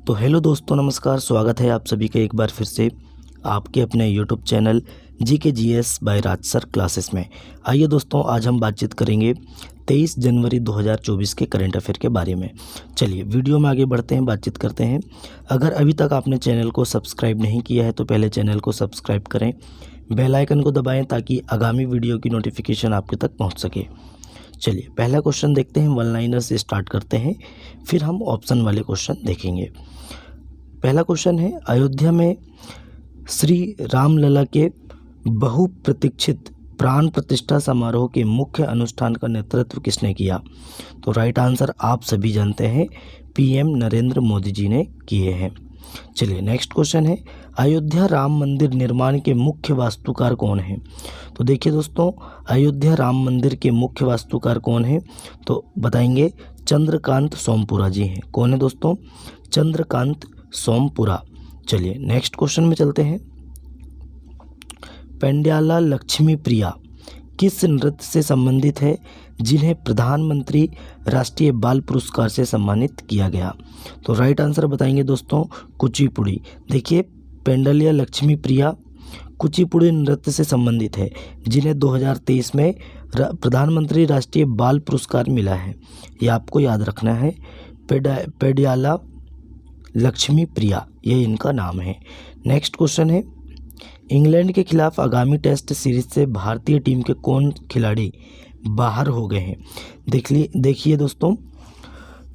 तो हेलो दोस्तों, नमस्कार। स्वागत है आप सभी का एक बार फिर से आपके अपने YouTube channel GK GS bye राज सर क्लासेस में। आइए दोस्तों, आज हम बातचीत करेंगे 23 जनवरी 2024 के करंट अफेयर के बारे में। चलिए वीडियो में आगे बढ़ते हैं, बातचीत करते हैं। अगर अभी तक आपने चैनल को सब्सक्राइब नहीं किया है तो पहले चैनल को सब्सक्राइब करें, बेल आइकन को दबाएँ ताकि आगामी वीडियो की नोटिफिकेशन आपके तक पहुँच सके। चलिए पहला क्वेश्चन देखते हैं, वन लाइनर से स्टार्ट करते हैं, फिर हम ऑप्शन वाले क्वेश्चन देखेंगे। पहला क्वेश्चन है, अयोध्या में श्री रामलला के बहुप्रतीक्षित प्राण प्रतिष्ठा समारोह के मुख्य अनुष्ठान का नेतृत्व किसने किया? तो राइट आंसर आप सभी जानते हैं, पीएम नरेंद्र मोदी जी ने किए हैं। चलिए नेक्स्ट क्वेश्चन है, अयोध्या राम मंदिर निर्माण के मुख्य वास्तुकार कौन हैं? तो देखिए दोस्तों, अयोध्या राम मंदिर के मुख्य वास्तुकार कौन हैं? तो बताएंगे चंद्रकांत सोमपुरा जी हैं। कौन है दोस्तों? चंद्रकांत सोमपुरा। चलिए नेक्स्ट क्वेश्चन में चलते हैं। पेंड्याला लक्ष्मी प्रिया किस नृत्य से संबंधित है जिन्हें प्रधानमंत्री राष्ट्रीय बाल पुरस्कार से सम्मानित किया गया? तो राइट आंसर बताएंगे दोस्तों, कुचिपुड़ी। देखिए पेंड्याला लक्ष्मी प्रिया कुचिपुड़ी नृत्य से संबंधित है जिन्हें 2023 में प्रधानमंत्री राष्ट्रीय बाल पुरस्कार मिला है। ये आपको याद रखना है, पेंड्याला लक्ष्मी प्रिया, ये इनका नाम है। नेक्स्ट क्वेश्चन है, इंग्लैंड के खिलाफ आगामी टेस्ट सीरीज से भारतीय टीम के कौन खिलाड़ी बाहर हो गए हैं? देखिए दोस्तों,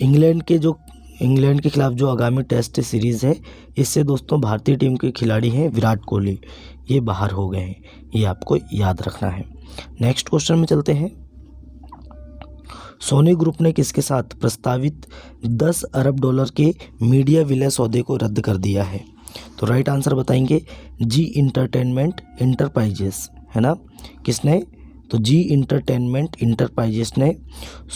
इंग्लैंड के खिलाफ जो आगामी टेस्ट सीरीज़ है, इससे दोस्तों भारतीय टीम के खिलाड़ी हैं विराट कोहली, ये बाहर हो गए हैं। ये आपको याद रखना है। नेक्स्ट क्वेश्चन में चलते हैं, सोनी ग्रुप ने किसके साथ प्रस्तावित 10 अरब डॉलर के मीडिया विलय सौदे को रद्द कर दिया है? तो राइट आंसर बताएंगे जी इंटरटेनमेंट इंटरप्राइजेस, है ना। किसने? तो जी इंटरटेनमेंट इंटरप्राइजेस ने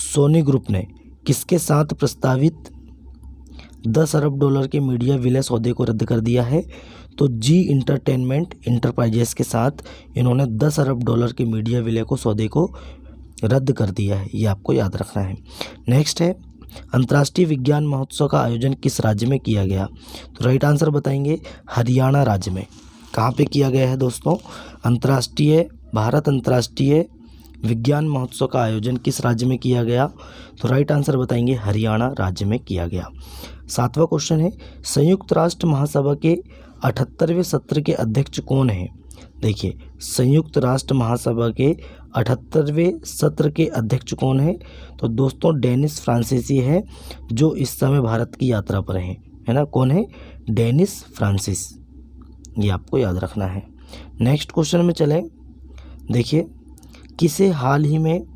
सोनी ग्रुप ने किसके साथ प्रस्तावित 10 अरब डॉलर के मीडिया विलय सौदे को रद्द कर दिया है? तो जी इंटरटेनमेंट इंटरप्राइजेस के साथ इन्होंने 10 अरब डॉलर के मीडिया विलय को सौदे को रद्द कर दिया है। ये आपको याद रखना है। नेक्स्ट है, अंतर्राष्ट्रीय विज्ञान महोत्सव का आयोजन किस राज्य में किया गया? तो राइट आंसर बताएंगे हरियाणा राज्य में। कहाँ पे किया गया है दोस्तों? भारत अंतर्राष्ट्रीय विज्ञान महोत्सव का आयोजन किस राज्य में किया गया? तो राइट आंसर बताएंगे हरियाणा राज्य में किया गया। 7वां क्वेश्चन है, संयुक्त राष्ट्र महासभा के 78वें सत्र के अध्यक्ष कौन हैं? देखिए संयुक्त राष्ट्र महासभा के 78वें सत्र के अध्यक्ष कौन है? तो दोस्तों डेनिस फ्रांसीसी है, जो इस समय भारत की यात्रा पर हैं, है ना। कौन है? डेनिस फ्रांसिस, ये आपको याद रखना है। नेक्स्ट क्वेश्चन में चलें। देखिए किसे हाल ही में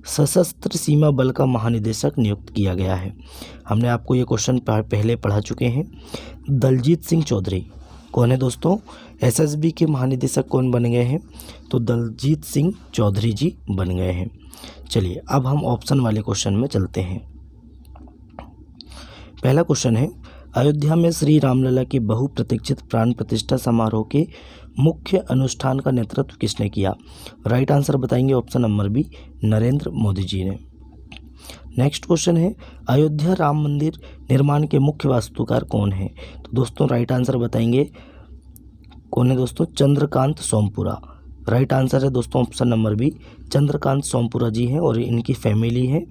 सशस्त्र सीमा बल का महानिदेशक नियुक्त किया गया है? हमने आपको ये क्वेश्चन पहले पढ़ा चुके हैं। दलजीत सिंह चौधरी। कौन है दोस्तों? एसएसबी के महानिदेशक कौन बन गए हैं? तो दलजीत सिंह चौधरी जी बन गए हैं। चलिए अब हम ऑप्शन वाले क्वेश्चन में चलते हैं। पहला क्वेश्चन है, अयोध्या में श्री रामलला के बहुप्रतीक्षित प्राण प्रतिष्ठा समारोह के मुख्य अनुष्ठान का नेतृत्व किसने किया? राइट आंसर बताएंगे option number B, Narendra Modi ji ने। नेक्स्ट क्वेश्चन है, अयोध्या राम मंदिर निर्माण के मुख्य वास्तुकार कौन है? तो दोस्तों राइट आंसर बताएंगे, कौन है दोस्तों? चंद्रकांत सोमपुरा। राइट आंसर है दोस्तों option number B, Chandrakant Sompura ji हैं और इनकी फैमिली है,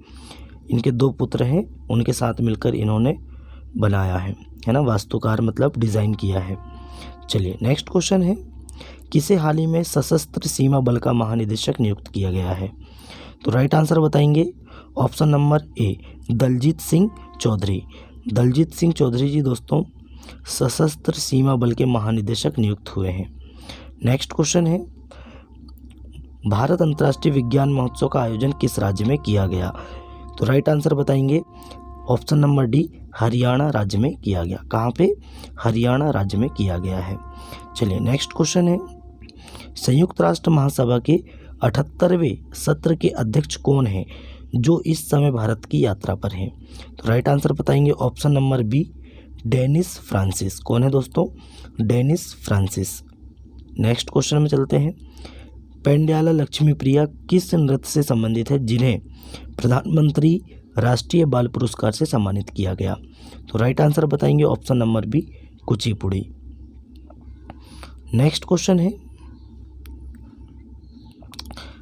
इनके 2 पुत्र हैं, उनके साथ मिलकर इन्होंने बनाया है ना, वास्तुकार मतलब डिज़ाइन किया है। चलिए नेक्स्ट क्वेश्चन है, किसे हाल ही में सशस्त्र सीमा बल का महानिदेशक नियुक्त किया गया है? तो राइट आंसर बताएंगे option number A, Daljeet Singh Chaudhary. Daljeet Singh Chaudhary ji दोस्तों सशस्त्र सीमा बल के महानिदेशक नियुक्त हुए हैं। नेक्स्ट क्वेश्चन है, भारत अंतर्राष्ट्रीय विज्ञान महोत्सव का आयोजन किस राज्य में किया गया? तो राइट आंसर बताएंगे ऑप्शन नंबर डी, हरियाणा राज्य में किया गया। कहाँ पे? हरियाणा राज्य में किया गया है। चलिए नेक्स्ट क्वेश्चन है, संयुक्त राष्ट्र महासभा के 78वें सत्र के अध्यक्ष कौन हैं जो इस समय भारत की यात्रा पर हैं? तो राइट आंसर बताएंगे option number B, Dennis Francis. कौन है दोस्तों? Dennis Francis. नेक्स्ट क्वेश्चन में चलते हैं, पेंड्याला लक्ष्मी प्रिया किस नृत्य से संबंधित है जिन्हें प्रधानमंत्री राष्ट्रीय बाल पुरस्कार से सम्मानित किया गया? तो राइट आंसर बताएंगे option number B, Kuchipudi. Next question है,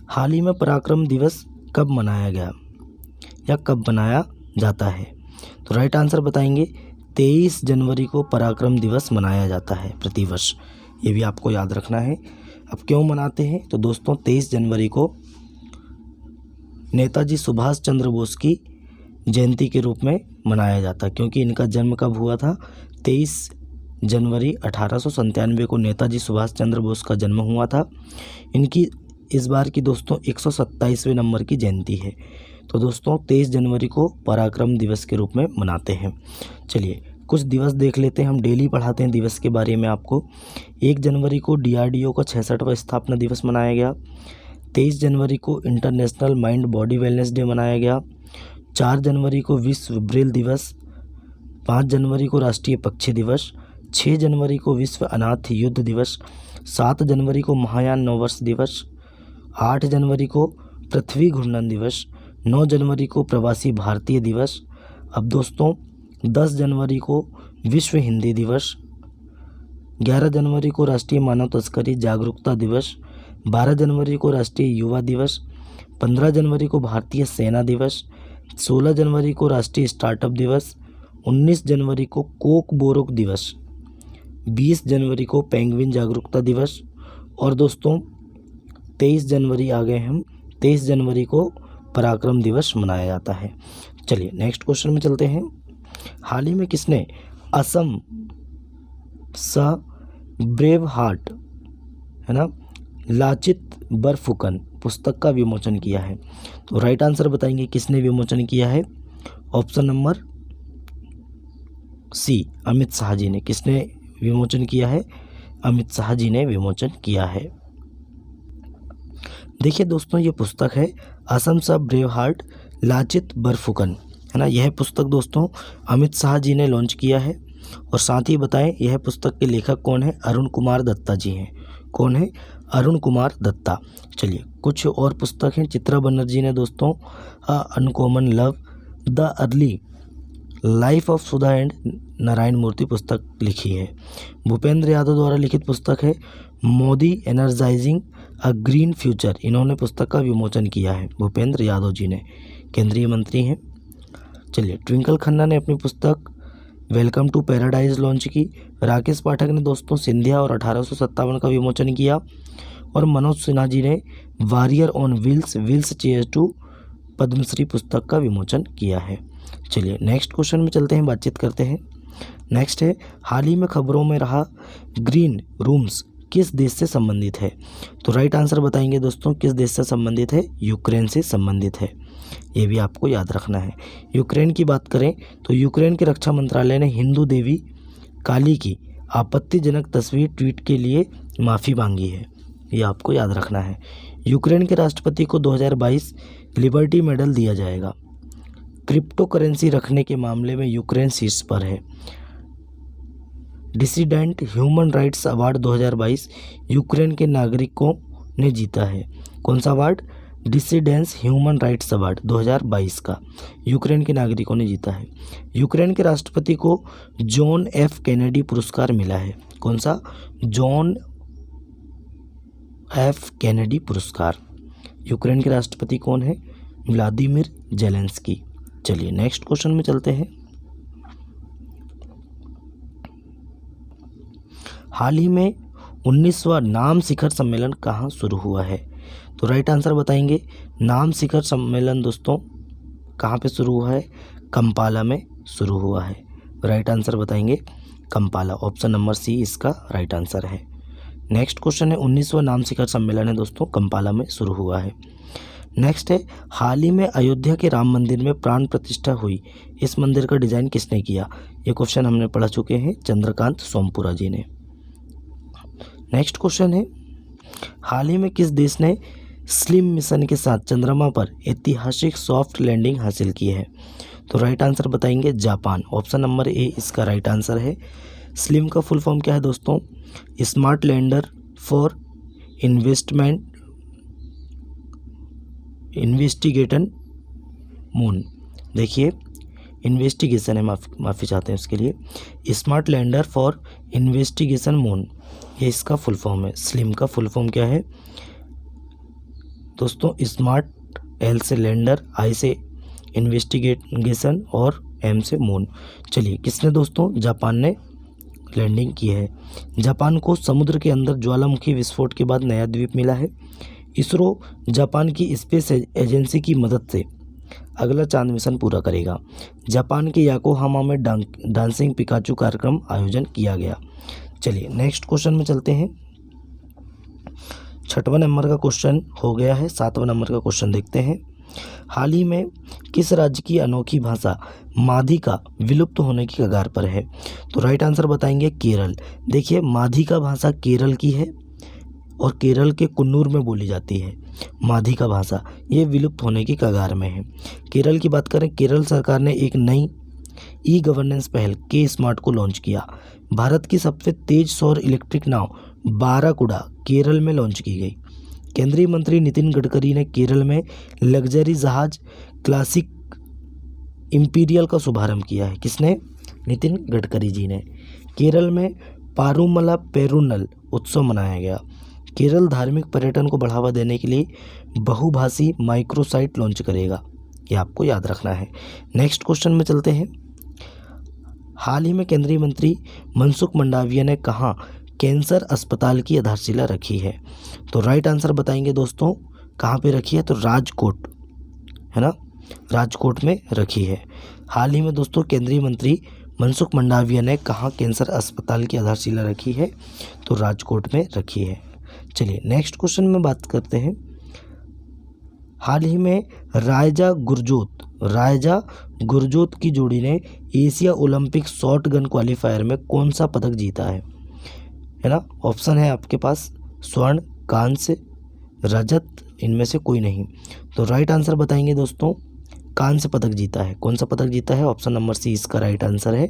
हाल ही में पराक्रम दिवस कब मनाया गया या कब मनाया जाता है? तो राइट आंसर बताएंगे 23 जनवरी को पराक्रम दिवस मनाया जाता है प्रतिवर्ष। ये भी आपको याद रखना है। अब क्यों मनाते हैं? तो दोस्तों 23 जनवरी को नेताजी सुभाष चंद्र बोस की जयंती के रूप में मनाया जाता है, क्योंकि इनका जन्म कब हुआ था? 23 जनवरी 1897 को नेताजी सुभाष चंद्र बोस का जन्म हुआ था। इनकी इस बार की दोस्तों 127वें नंबर की जयंती है। तो दोस्तों 23 जनवरी को पराक्रम दिवस के रूप में मनाते हैं। चलिए कुछ दिवस देख लेते हैं, हम डेली पढ़ाते हैं दिवस के बारे में आपको। 1 जनवरी को DRDO का 66वां स्थापना दिवस मनाया गया। 23 जनवरी को international mind body wellness day मनाया गया। 4 जनवरी को विश्व ब्रेल दिवस। 5 जनवरी को राष्ट्रीय पक्षी दिवस। 6 जनवरी को विश्व अनाथ युद्ध दिवस। 7 जनवरी को महायान नववर्ष दिवस। 8 जनवरी को पृथ्वी घूर्णन दिवस। 9 जनवरी को प्रवासी भारतीय दिवस। अब दोस्तों 10 जनवरी को विश्व हिंदी दिवस। 11 जनवरी को राष्ट्रीय मानव तस्करी जागरूकता दिवस। 12 जनवरी को राष्ट्रीय युवा दिवस। 15 जनवरी को भारतीय सेना दिवस। 16 जनवरी को राष्ट्रीय स्टार्टअप दिवस। 19 जनवरी को कोक बोरोक दिवस। 20 जनवरी को पेंगुइन जागरूकता दिवस। और दोस्तों 23 जनवरी आ गए हम, 23 जनवरी को पराक्रम दिवस मनाया जाता है। चलिए नेक्स्ट क्वेश्चन में चलते हैं। हाल ही में किसने असम स ब्रेव हार्ट, है ना, लाचित बरफुकन पुस्तक का विमोचन किया है? तो राइट आंसर बताएंगे किसने विमोचन किया है? Option number C, Amit Shah ji ने। किसने विमोचन किया है? अमित शाह जी ने विमोचन किया है। देखिए दोस्तों ये पुस्तक है असम स ब्रेव हार्ट लाचित बरफुकन, है ना। यह पुस्तक दोस्तों अमित शाह जी ने लॉन्च किया है। और साथ ही बताएं यह पुस्तक के लेखक कौन है? अरुण कुमार दत्ता जी हैं। कौन है? अरुण कुमार दत्ता। चलिए कुछ और पुस्तक हैं। चित्रा बनर्जी ने दोस्तों uncommon love, the early life of Sudha and Narayana Murty पुस्तक लिखी है। भूपेंद्र यादव द्वारा लिखित पुस्तक है Modi energising a green future. इन्होंने पुस्तक का विमोचन किया है, भूपेंद्र यादव जी ने, केंद्रीय मंत्री हैं। चलिए ट्विंकल खन्ना ने अपनी पुस्तक वेलकम टू पैराडाइज लॉन्च की। राकेश पाठक ने दोस्तों सिंधिया और 1857 का विमोचन किया। और मनोज सिन्हा जी ने warrior on wheels chair to Padma Shri पुस्तक का विमोचन किया है। चलिए नेक्स्ट क्वेश्चन में चलते हैं, बातचीत करते हैं। नेक्स्ट है, हाल ही में खबरों में रहा ग्रीन रूम्स किस देश से संबंधित है? तो राइट आंसर बताएंगे दोस्तों किस देश से संबंधित है? यूक्रेन से संबंधित है। ये भी आपको याद रखना है। यूक्रेन की बात करें तो यूक्रेन के रक्षा मंत्रालय ने हिंदू देवी काली की आपत्तिजनक तस्वीर ट्वीट के लिए माफ़ी मांगी है। ये आपको याद रखना है। यूक्रेन के राष्ट्रपति को 2022 लिबर्टी मेडल दिया जाएगा। क्रिप्टो करेंसी रखने के मामले में यूक्रेन शीर्ष पर है। Dissident human rights award 2022 Ukraine के नागरिकों ने जीता है। कौन सा award? Dissidence human rights award 2022 का यूक्रेन के नागरिकों ने जीता है। यूक्रेन के राष्ट्रपति को जॉन एफ कैनेडी पुरस्कार मिला है। कौन सा? जॉन एफ कैनेडी पुरस्कार। यूक्रेन के राष्ट्रपति कौन है? Vladimir Zelensky. चलिए नेक्स्ट क्वेश्चन में चलते हैं। हाल ही में 19वां नाम शिखर सम्मेलन कहाँ शुरू हुआ है? तो राइट आंसर बताएंगे नाम शिखर सम्मेलन दोस्तों कहाँ पे शुरू हुआ है? कंपाला में शुरू हुआ है। राइट आंसर बताएंगे कंपाला, ऑप्शन नंबर सी इसका राइट आंसर है। नेक्स्ट क्वेश्चन है 19वां नाम शिखर सम्मेलन है दोस्तों कंपाला में शुरू हुआ है। नेक्स्ट है, हाल ही में अयोध्या के राम मंदिर में प्राण प्रतिष्ठा हुई, इस मंदिर का डिज़ाइन किसने किया? ये क्वेश्चन हमने पढ़ चुके हैं, चंद्रकांत सोमपुरा जी ने। नेक्स्ट क्वेश्चन है, हाल ही में किस देश ने स्लिम मिशन के साथ चंद्रमा पर ऐतिहासिक सॉफ्ट लैंडिंग हासिल की है? तो राइट आंसर बताएंगे जापान, ऑप्शन नंबर ए इसका राइट आंसर है। स्लिम का फुल फॉर्म क्या है दोस्तों? Smart lander for investigation moon. देखिए इन्वेस्टिगेशन है, माफ़ी चाहते हैं उसके लिए। Smart lander for investigation moon, ये इसका फुल फॉर्म है। स्लिम का फुल फॉर्म क्या है दोस्तों? स्मार्ट, एल से लैंडर, आई से इन्वेस्टिगेशन और एम से मून। चलिए किसने दोस्तों? जापान ने लैंडिंग की है। जापान को समुद्र के अंदर ज्वालामुखी विस्फोट के बाद नया द्वीप मिला है। इसरो जापान की स्पेस एजेंसी की मदद से अगला चांद मिशन पूरा करेगा। जापान के याकोहामा में डांसिंग पिकाचू कार्यक्रम आयोजन किया गया। चलिए नेक्स्ट क्वेश्चन में चलते हैं। 6वां नंबर का क्वेश्चन हो गया है, 7वां नंबर का क्वेश्चन देखते हैं। हाल ही में किस राज्य की अनोखी भाषा माधी का विलुप्त होने की कगार पर है? तो राइट आंसर बताएंगे केरल। देखिए माधी का भाषा केरल की है और केरल के कुन्नूर में बोली जाती है माधी का भाषा, ये विलुप्त होने की कगार में है। केरल की बात करें, केरल सरकार ने एक नई ई गवर्नेंस पहल के स्मार्ट को लॉन्च किया। भारत की सबसे तेज सौर इलेक्ट्रिक नाव बाराकुडा केरल में लॉन्च की गई। केंद्रीय मंत्री नितिन गडकरी ने केरल में लग्जरी जहाज क्लासिक इंपीरियल का शुभारंभ किया है। किसने? नितिन गडकरी जी ने। केरल में पारूमला पेरुनल उत्सव मनाया गया। केरल धार्मिक पर्यटन को बढ़ावा देने के लिए बहुभाषी माइक्रोसाइट लॉन्च करेगा, ये आपको याद रखना है। नेक्स्ट क्वेश्चन में चलते हैं। हाल ही में केंद्रीय मंत्री मनसुख मंडाविया ने कहाँ कैंसर अस्पताल की आधारशिला रखी है? तो राइट आंसर बताएंगे दोस्तों, कहाँ पे रखी है? तो राजकोट, है ना, राजकोट में रखी है। हाल ही में दोस्तों केंद्रीय मंत्री मनसुख मंडाविया ने कहाँ कैंसर अस्पताल की आधारशिला रखी है? तो राजकोट में रखी है। चलिए नेक्स्ट क्वेश्चन में बात करते हैं। हाल ही में रायजा गुरजोत की जोड़ी ने Asia Olympic shot gun qualifier में कौन सा पदक जीता है ना? ऑप्शन है आपके पास स्वर्ण, कांस्य, रजत, इनमें से कोई नहीं। तो राइट आंसर बताएंगे दोस्तों, कांस्य पदक जीता है। कौन सा पदक जीता है? ऑप्शन नंबर सी इसका राइट आंसर है,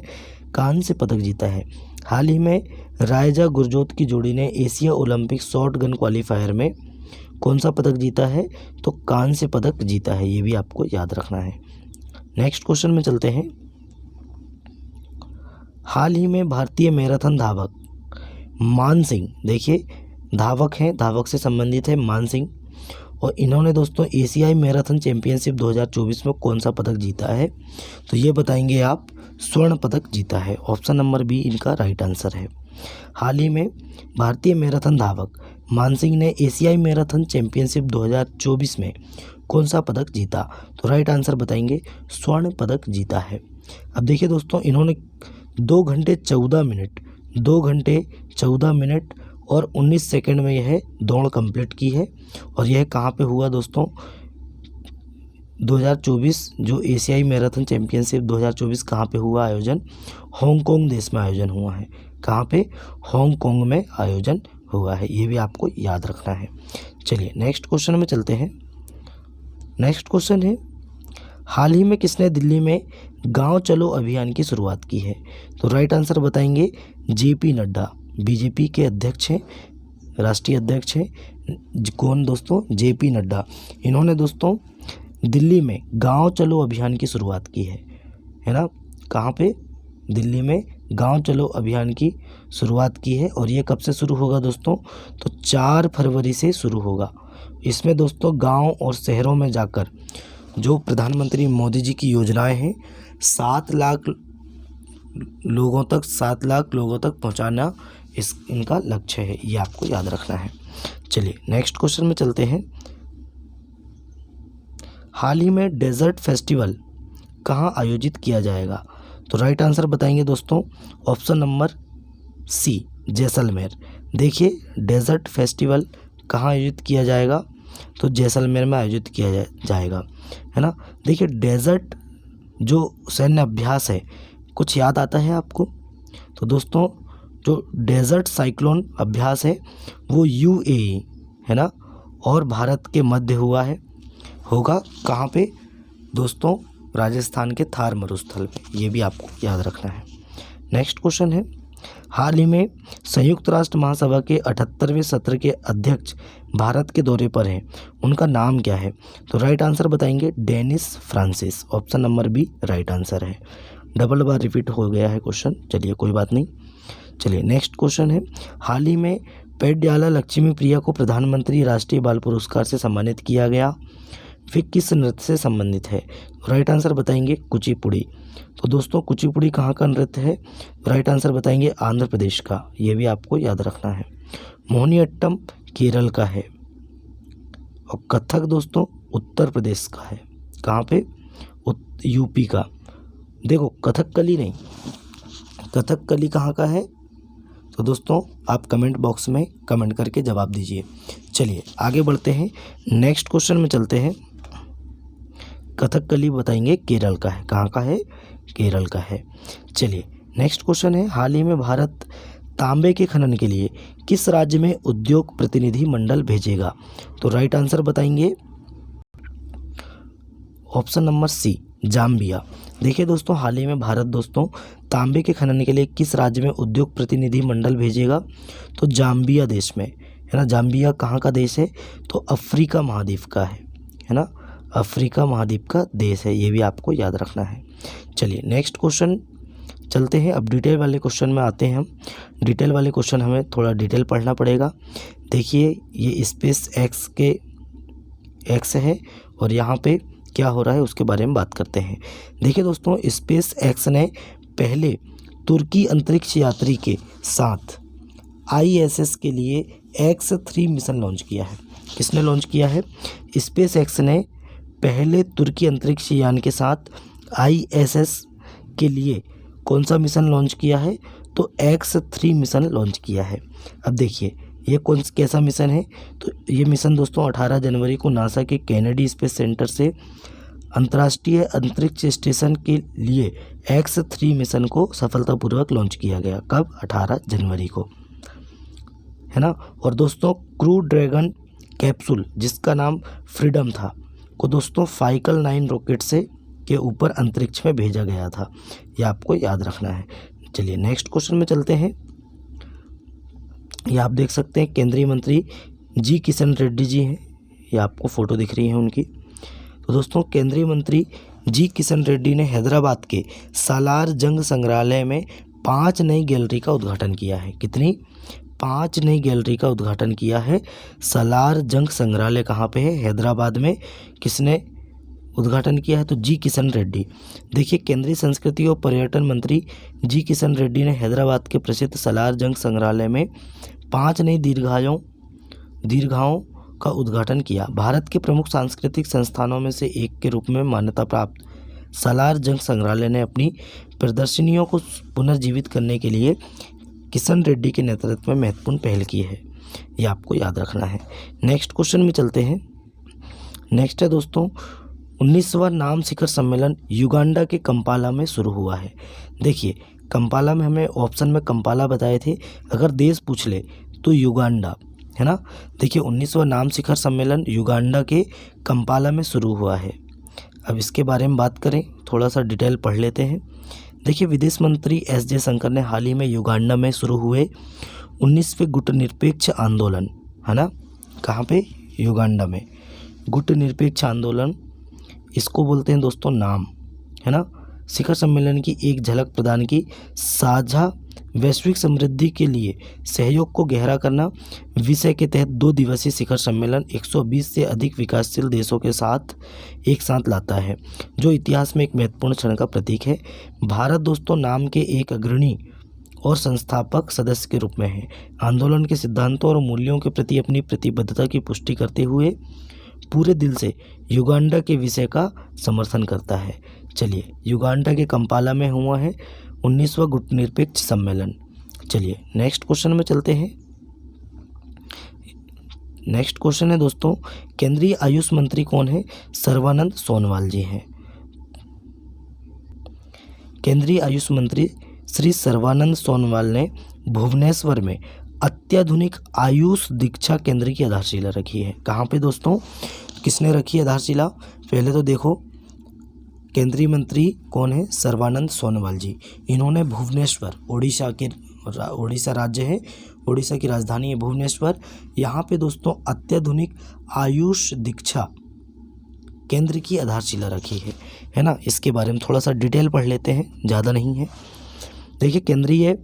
कांस्य पदक जीता है। हाल ही में रायजा गुरजोत की जोड़ी ने Asia Olympic shot gun qualifier में कौन सा पदक जीता है? तो कांस्य पदक जीता है, ये भी आपको याद रखना है। नेक्स्ट क्वेश्चन में चलते हैं। हाल ही में भारतीय मैराथन धावक मान सिंह, देखिए धावक हैं, धावक से संबंधित है मान सिंह, और इन्होंने दोस्तों एशियाई मैराथन चैंपियनशिप 2024 में कौन सा पदक जीता है? तो ये बताएंगे आप, स्वर्ण पदक जीता है। ऑप्शन नंबर बी इनका राइट आंसर है। हाल ही में भारतीय मैराथन धावक मान सिंह ने एशियाई मैराथन चैंपियनशिप 2024 में कौन सा पदक जीता? तो राइट आंसर बताएंगे, स्वर्ण पदक जीता है। अब देखिए दोस्तों, इन्होंने 2 घंटे 14 मिनट और 19 सेकंड में यह दौड़ कंप्लीट की है। और यह कहाँ पे हुआ दोस्तों? 2024 जो एशियाई मैराथन चैंपियनशिप 2024 कहाँ पे हुआ आयोजन? हांगकांग देश में आयोजन हुआ है। कहाँ पे? हांगकांग में आयोजन हुआ है, ये भी आपको याद रखना है। चलिए नेक्स्ट क्वेश्चन में चलते हैं। नेक्स्ट क्वेश्चन है, हाल ही में किसने दिल्ली में गांव चलो अभियान की शुरुआत की है? तो राइट आंसर बताएंगे जेपी नड्डा, बीजेपी के अध्यक्ष हैं, राष्ट्रीय अध्यक्ष हैं। कौन दोस्तों? जेपी नड्डा। इन्होंने दोस्तों दिल्ली में गांव चलो अभियान की शुरुआत की है ना? कहाँ पे? दिल्ली में गांव चलो अभियान की शुरुआत की है। और ये कब से शुरू होगा दोस्तों? तो 4 फरवरी से शुरू होगा। इसमें दोस्तों गांव और शहरों में जाकर जो प्रधानमंत्री मोदी जी की योजनाएं हैं 7 लाख लोगों तक पहुंचाना इनका लक्ष्य है, ये आपको याद रखना है। चलिए नेक्स्ट क्वेश्चन में चलते हैं। हाल ही में डेजर्ट फेस्टिवल कहाँ आयोजित किया जाएगा? तो राइट आंसर बताएंगे दोस्तों, ऑप्शन नंबर सी जैसलमेर। देखिए डेजर्ट फेस्टिवल कहाँ आयोजित किया जाएगा? तो जैसलमेर में आयोजित किया जाएगा, है ना। देखिए डेजर्ट जो सैन्य अभ्यास है, कुछ याद आता है आपको? तो दोस्तों जो डेजर्ट साइक्लोन अभ्यास है वो यूएई, है ना, और भारत के मध्य होगा कहाँ पे दोस्तों? राजस्थान के थार मरुस्थल पे, ये भी आपको याद रखना है। नेक्स्ट क्वेश्चन है, हाल ही में संयुक्त राष्ट्र महासभा के 78वें सत्र के अध्यक्ष भारत के दौरे पर हैं, उनका नाम क्या है? तो राइट आंसर बताएंगे Dennis Francis. Option number B right answer है। डबल बार रिपीट हो गया है क्वेश्चन, चलिए कोई बात नहीं। चलिए नेक्स्ट क्वेश्चन है, हाल ही में पेड्याला लक्ष्मी प्रिया को प्रधानमंत्री राष्ट्रीय बाल पुरस्कार से सम्मानित किया गया, वे किस नृत्य से संबंधित है? राइट आंसर बताएंगे कुचिपुड़ी। तो दोस्तों कुचिपुड़ी कहाँ का नृत्य है? राइट आंसर बताएंगे आंध्र प्रदेश का, ये भी आपको याद रखना है। मोहिनीअट्टम केरल का है और कथक दोस्तों उत्तर प्रदेश का है। कहाँ पे? यूपी का। देखो कथकली नहीं, कथकली कहाँ का है? तो दोस्तों आप कमेंट बॉक्स में कमेंट करके जवाब दीजिए। चलिए आगे बढ़ते हैं, नेक्स्ट क्वेश्चन में चलते हैं। कथकली बताएंगे केरल का है। कहाँ का है? केरल का है। चलिए नेक्स्ट क्वेश्चन है, हाल ही में भारत तांबे के खनन के लिए किस राज्य में उद्योग प्रतिनिधि मंडल भेजेगा? तो राइट आंसर बताएंगे ऑप्शन नंबर सी जाम्बिया। देखिए दोस्तों हाल ही में भारत दोस्तों तांबे के खनन के लिए किस राज्य में उद्योग प्रतिनिधि मंडल भेजेगा? तो जाम्बिया देश में, है ना। जाम्बिया कहाँ का देश है? तो अफ्रीका महाद्वीप का है ना। अफ्रीका महाद्वीप का देश है, ये भी आपको याद रखना है। चलिए नेक्स्ट क्वेश्चन चलते हैं। अब डिटेल वाले क्वेश्चन में आते हैं हम। डिटेल वाले क्वेश्चन हमें थोड़ा डिटेल पढ़ना पड़ेगा। देखिए ये स्पेस एक्स के एक्स है और यहाँ पे क्या हो रहा है उसके बारे में बात करते हैं। देखिए दोस्तों स्पेस एक्स ने पहले तुर्की अंतरिक्ष यात्री के साथ ISS के लिए X3 मिशन लॉन्च किया है। किसने लॉन्च किया है? स्पेस एक्स ने पहले तुर्की अंतरिक्ष यान के साथ ISS के लिए कौन सा मिशन लॉन्च किया है? तो X3 मिशन लॉन्च किया है। अब देखिए ये कैसा मिशन है? तो ये मिशन दोस्तों 18 जनवरी को नासा के केनेडी स्पेस सेंटर से अंतर्राष्ट्रीय अंतरिक्ष स्टेशन के लिए X3 मिशन को सफलतापूर्वक लॉन्च किया गया। कब? 18 जनवरी को, है ना। और दोस्तों क्रू ड्रैगन कैप्सूल जिसका नाम फ्रीडम था को दोस्तों फाइकल 9 रॉकेट से के ऊपर अंतरिक्ष में भेजा गया था, ये आपको याद रखना है। चलिए नेक्स्ट क्वेश्चन में चलते हैं। ये आप देख सकते हैं केंद्रीय मंत्री जी किशन रेड्डी जी हैं, ये आपको फ़ोटो दिख रही है उनकी। तो दोस्तों केंद्रीय मंत्री जी किशन रेड्डी ने हैदराबाद के सालार जंग संग्रहालय में 5 नई गैलरी का उद्घाटन किया है। कितनी? 5 नई गैलरी का उद्घाटन किया है। सालार जंग संग्रहालय कहाँ पे है? हैदराबाद में। किसने उद्घाटन किया है? तो जी किशन रेड्डी। देखिए केंद्रीय संस्कृति और पर्यटन मंत्री जी किशन रेड्डी ने हैदराबाद के प्रसिद्ध सालार जंग संग्रहालय में 5 नई दीर्घाओं का उद्घाटन किया। भारत के प्रमुख सांस्कृतिक संस्थानों में से एक के रूप में मान्यता प्राप्त सालार जंग संग्रहालय ने अपनी प्रदर्शनियों को पुनर्जीवित करने के लिए किशन रेड्डी के नेतृत्व में महत्वपूर्ण पहल की है, ये आपको याद रखना है। नेक्स्ट क्वेश्चन में चलते हैं। नेक्स्ट है दोस्तों 19वां नाम शिखर सम्मेलन युगांडा के कंपाला में शुरू हुआ है। देखिए कंपाला में हमें ऑप्शन में कंपाला बताए थे, अगर देश पूछ ले तो युगांडा, है ना। देखिए 19वां नाम शिखर सम्मेलन युगांडा के कंपाला में शुरू हुआ है। अब इसके बारे में बात करें, थोड़ा सा डिटेल पढ़ लेते हैं। देखिए विदेश मंत्री एस जयशंकर ने हाल ही में युगांडा में शुरू हुए 19वें गुटनिरपेक्ष आंदोलन, है ना, कहाँ पे? युगांडा में। गुटनिरपेक्ष आंदोलन इसको बोलते हैं दोस्तों नाम, है ना। शिखर सम्मेलन की एक झलक प्रदान की। साझा वैश्विक समृद्धि के लिए सहयोग को गहरा करना विषय के तहत 2 दिवसीय शिखर सम्मेलन 120 से अधिक विकासशील देशों के साथ एक साथ लाता है, जो इतिहास में एक महत्वपूर्ण क्षण का प्रतीक है। भारत दोस्तों नाम के एक अग्रणी और संस्थापक सदस्य के रूप में है। आंदोलन के सिद्धांतों और मूल्यों के प्रति अपनी प्रतिबद्धता की पुष्टि करते हुए पूरे दिल से युगांडा के विषय का समर्थन करता है। चलिए युगांडा के कंपाला में हुआ है 19वां गुटनिरपेक्ष सम्मेलन। चलिए नेक्स्ट क्वेश्चन में चलते हैं। नेक्स्ट क्वेश्चन है दोस्तों केंद्रीय आयुष मंत्री कौन है? सर्बानंद सोनोवाल जी हैं। केंद्रीय आयुष मंत्री श्री सर्बानंद सोनोवाल ने भुवनेश्वर में अत्याधुनिक आयुष दीक्षा केंद्र की आधारशिला रखी है। कहाँ पे दोस्तों? किसने रखी आधारशिला? पहले तो देखो केंद्रीय मंत्री कौन है? सर्बानंद सोनोवाल जी। इन्होंने भुवनेश्वर उड़ीसा राज्य है, उड़ीसा की राजधानी है भुवनेश्वर। यहाँ पे दोस्तों अत्याधुनिक आयुष दीक्षा केंद्र की आधारशिला रखी है ना। इसके बारे में थोड़ा सा डिटेल पढ़ लेते हैं, ज़्यादा नहीं है। देखिए, केंद्रीय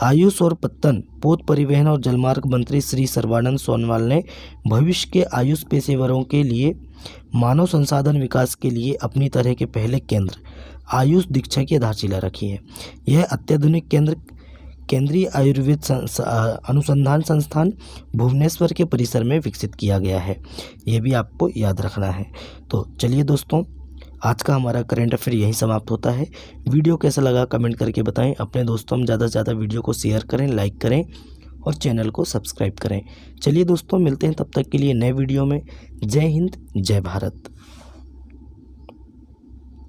आयुष और पत्तन पोत परिवहन और जलमार्ग मंत्री श्री सर्बानंद सोनोवाल ने भविष्य के आयुष पेशेवरों के लिए मानव संसाधन विकास के लिए अपनी तरह के पहले केंद्र आयुष दीक्षा की आधारशिला रखी है। यह अत्याधुनिक केंद्र केंद्रीय आयुर्वेद अनुसंधान संस्थान भुवनेश्वर के परिसर में विकसित किया गया है। यह भी आपको याद रखना है। तो चलिए दोस्तों, आज का हमारा करंट अफेयर यहीं समाप्त होता है। वीडियो कैसा लगा कमेंट करके बताएं। अपने दोस्तों में ज़्यादा से ज़्यादा वीडियो को शेयर करें, लाइक करें और चैनल को सब्सक्राइब करें। चलिए दोस्तों, मिलते हैं तब तक के लिए नए वीडियो में। जय हिंद, जय भारत।